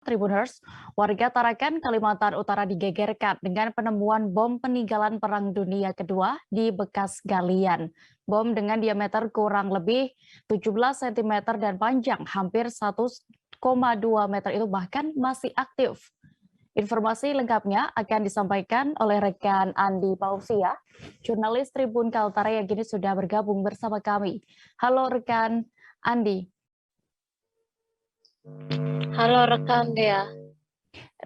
Tribuners, warga Tarakan, Kalimantan Utara digegerkan dengan penemuan bom peninggalan Perang Dunia Kedua di bekas galian. Bom dengan diameter kurang lebih 17 cm dan panjang hampir 1,2 meter itu bahkan masih aktif. Informasi lengkapnya akan disampaikan oleh rekan Andi Pausia, jurnalis Tribun Kaltara yang kini sudah bergabung bersama kami. Halo rekan Andi. Halo rekan Dea.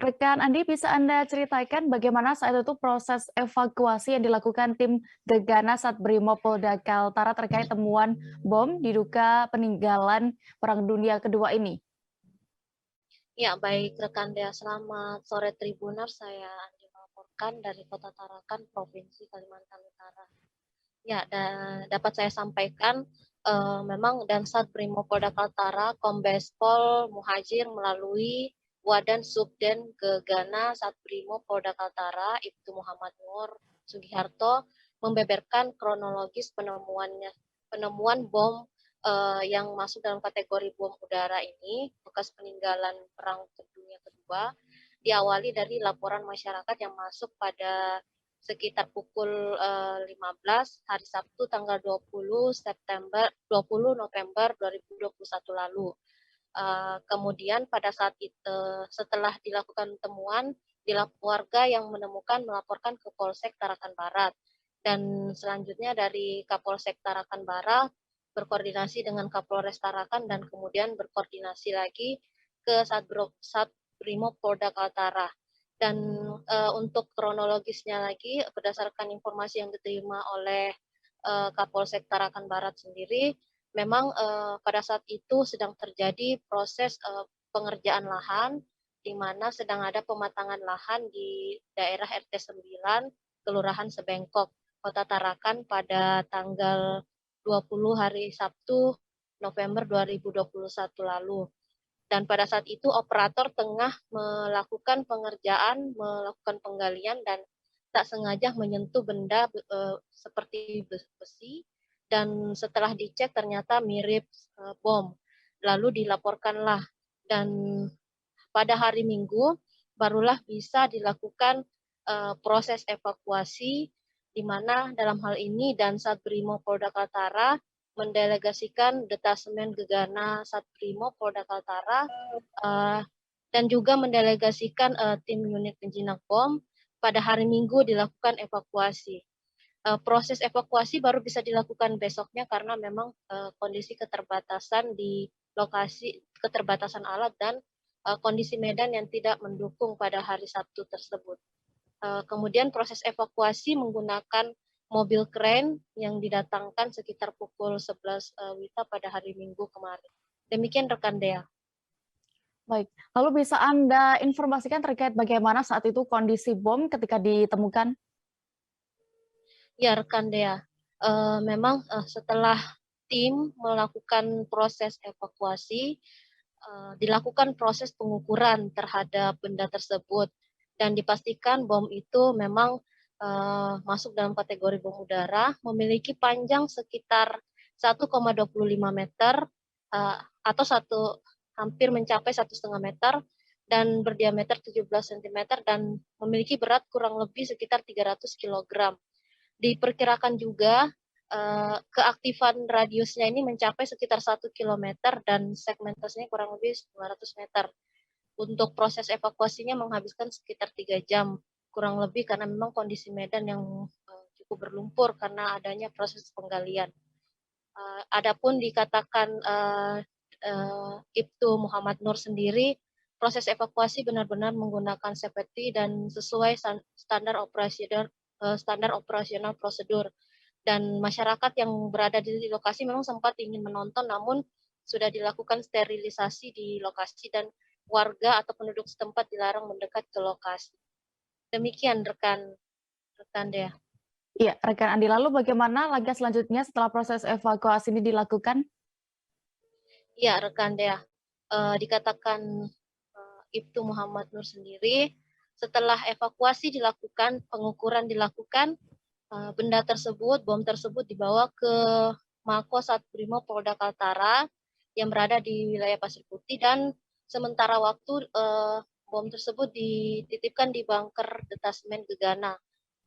Rekan Andi, bisa Anda ceritakan bagaimana saat itu proses evakuasi yang dilakukan tim Gegana Satbrimopolda Kaltara terkait temuan bom diduga peninggalan Perang Dunia Kedua ini? Ya, baik rekan Dea, selamat sore Tribuner. Saya Andi melaporkan dari Kota Tarakan, Provinsi Kalimantan Utara. Ya, dapat saya sampaikan memang Dansat Brimopolda Kaltara, Kombes Pol Muhajir melalui Wadan Subden Gegana Satbrimo Polda Kaltara, Ibtu Muhammad Nur Sugiharto membeberkan kronologis penemuan bom yang masuk dalam kategori bom udara ini, bekas peninggalan Perang Dunia Kedua, diawali dari laporan masyarakat yang masuk pada sekitar pukul 15 hari Sabtu tanggal 20 November 2021 lalu. Kemudian pada saat itu setelah dilakukan temuan, warga yang menemukan melaporkan ke Polsek Tarakan Barat, dan selanjutnya dari Kapolsek Tarakan Barat berkoordinasi dengan Kapolres Tarakan dan kemudian berkoordinasi lagi ke Satbrimo Polda Kaltara. Dan untuk kronologisnya lagi berdasarkan informasi yang diterima oleh Kapolsek Tarakan Barat sendiri, memang pada saat itu sedang terjadi proses pengerjaan lahan, di mana sedang ada pematangan lahan di daerah RT 9, Kelurahan Sebengkok, Kota Tarakan pada tanggal 20 hari Sabtu November 2021 lalu. Dan pada saat itu operator tengah melakukan pengerjaan, melakukan penggalian dan tak sengaja menyentuh benda seperti besi, dan setelah dicek ternyata mirip bom. Lalu dilaporkanlah, dan pada hari Minggu barulah bisa dilakukan proses evakuasi, di mana dalam hal ini Dansat Brimo Polda Kaltara mendelegasikan detasemen Gegana Satbrimo Polda Kaltara dan juga mendelegasikan tim unit penjinak bom. Pada hari Minggu dilakukan evakuasi. Proses evakuasi baru bisa dilakukan besoknya karena memang kondisi keterbatasan di lokasi, keterbatasan alat dan kondisi medan yang tidak mendukung pada hari Sabtu tersebut. Kemudian proses evakuasi menggunakan mobil kren yang didatangkan sekitar pukul 11 WITA pada hari Minggu kemarin. Demikian rekan Dea. Baik, lalu bisa Anda informasikan terkait bagaimana saat itu kondisi bom ketika ditemukan? Ya rekan Dea, memang setelah tim melakukan proses evakuasi, dilakukan proses pengukuran terhadap benda tersebut dan dipastikan bom itu memang masuk dalam kategori bom udara, memiliki panjang sekitar 1,25 meter atau hampir mencapai 1,5 meter dan berdiameter 17 cm dan memiliki berat kurang lebih sekitar 300 kg. Diperkirakan juga keaktifan radiusnya ini mencapai sekitar 1 km dan segmentasinya kurang lebih 200 meter. Untuk proses evakuasinya menghabiskan sekitar 3 jam kurang lebih karena memang kondisi medan yang cukup berlumpur karena adanya proses penggalian. Adapun dikatakan Ibtu Muhammad Nur sendiri, proses evakuasi benar-benar menggunakan safety dan sesuai standar operasional prosedur. Dan masyarakat yang berada di lokasi memang sempat ingin menonton, namun sudah dilakukan sterilisasi di lokasi dan warga atau penduduk setempat dilarang mendekat ke lokasi. Demikian rekan Dea. Iya, rekan Andi, lalu bagaimana langkah selanjutnya setelah proses evakuasi ini dilakukan? Ya rekan Dea, dikatakan Ibtu Muhammad Nur sendiri, setelah evakuasi dilakukan, pengukuran dilakukan, benda tersebut, bom tersebut dibawa ke Mako Satbrimo Polda Kaltara yang berada di wilayah Pasir Putih dan sementara waktu bom tersebut dititipkan di bunker Detasmen Gegana.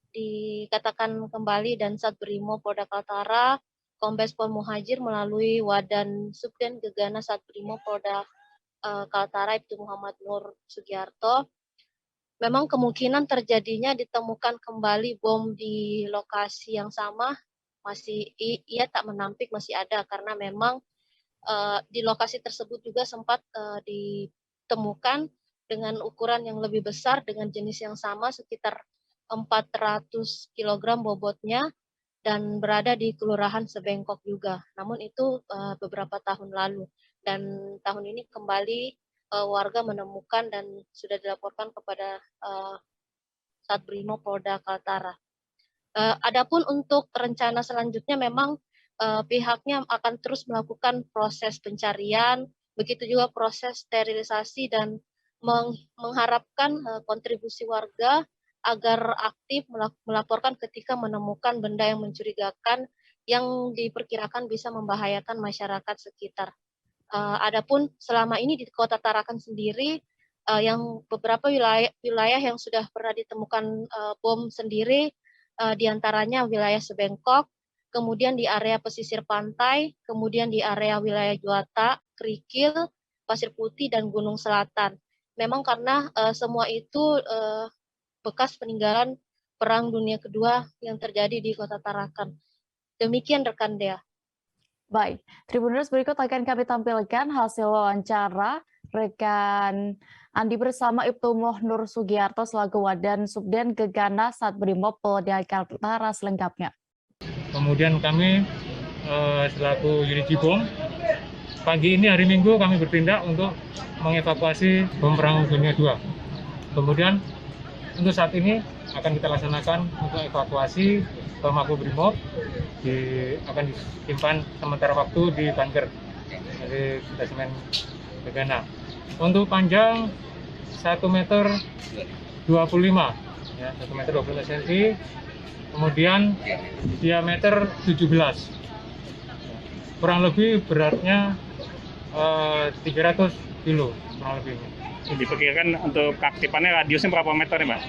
Dikatakan kembali dan Satbrimo Polda Kaltara, Kombes Pol Muhajir melalui Wadan Subden Gegana Satbrimo Polda Kaltara Ibtu Muhammad Nur Sugiarto, memang kemungkinan terjadinya ditemukan kembali bom di lokasi yang sama ia tak menampik masih ada, karena memang di lokasi tersebut juga sempat ditemukan dengan ukuran yang lebih besar dengan jenis yang sama sekitar 400 kg bobotnya dan berada di Kelurahan Sebengkok juga. Namun itu beberapa tahun lalu, dan tahun ini kembali warga menemukan dan sudah dilaporkan kepada Satbrimo Polda Kaltara. Adapun untuk rencana selanjutnya memang pihaknya akan terus melakukan proses pencarian, begitu juga proses sterilisasi dan mengharapkan kontribusi warga agar aktif melaporkan ketika menemukan benda yang mencurigakan yang diperkirakan bisa membahayakan masyarakat sekitar. Adapun selama ini di Kota Tarakan sendiri, yang beberapa wilayah yang sudah pernah ditemukan bom sendiri, diantaranya wilayah Sebengkok, kemudian di area pesisir pantai, kemudian di area wilayah Juwata, Kerikil, Pasir Putih, dan Gunung Selatan. Memang karena semua itu bekas peninggalan Perang Dunia Kedua yang terjadi di Kota Tarakan. Demikian rekan Dea. Baik, Tribuners, berikut akan kami tampilkan hasil wawancara rekan Andi bersama Ibtu Nur Sugiarto selaku Wadan Subden Gegana Satbrimob Polda Kaltara selengkapnya. Kemudian kami selaku unit Jibom, pagi ini hari Minggu kami bertindak untuk mengevakuasi bom Perang Dunia II. Kemudian untuk saat ini akan kita laksanakan untuk evakuasi ke Makobrimob, akan disimpan sementara waktu di bunker dari Detasmen Gegana. Untuk panjang 1,25 meter, ya, 1,25 meter cm, kemudian diameter 17, kurang lebih beratnya 300 kilo kurang lebihnya. Diperkirakan untuk keaktifannya radiusnya berapa meter nih, Pak?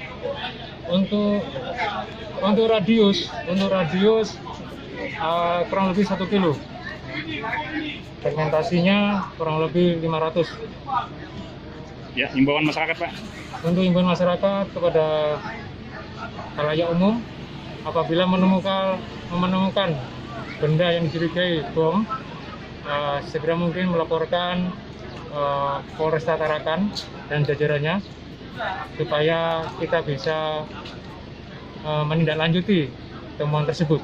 Untuk radius kurang lebih 1 kilo. Segmentasinya kurang lebih 500. Ya, himbauan masyarakat, Pak. Untuk himbauan masyarakat kepada khalayak umum, apabila menemukan benda yang dicurigai bom, segera mungkin melaporkan Polresta Tarakan dan jajarannya supaya kita bisa menindaklanjuti temuan tersebut.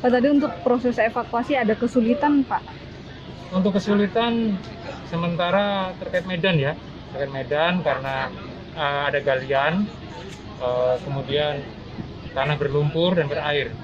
Pak, tadi untuk proses evakuasi ada kesulitan, Pak? Untuk kesulitan sementara terkait medan ya, terkait medan karena ada galian, kemudian tanah berlumpur dan berair.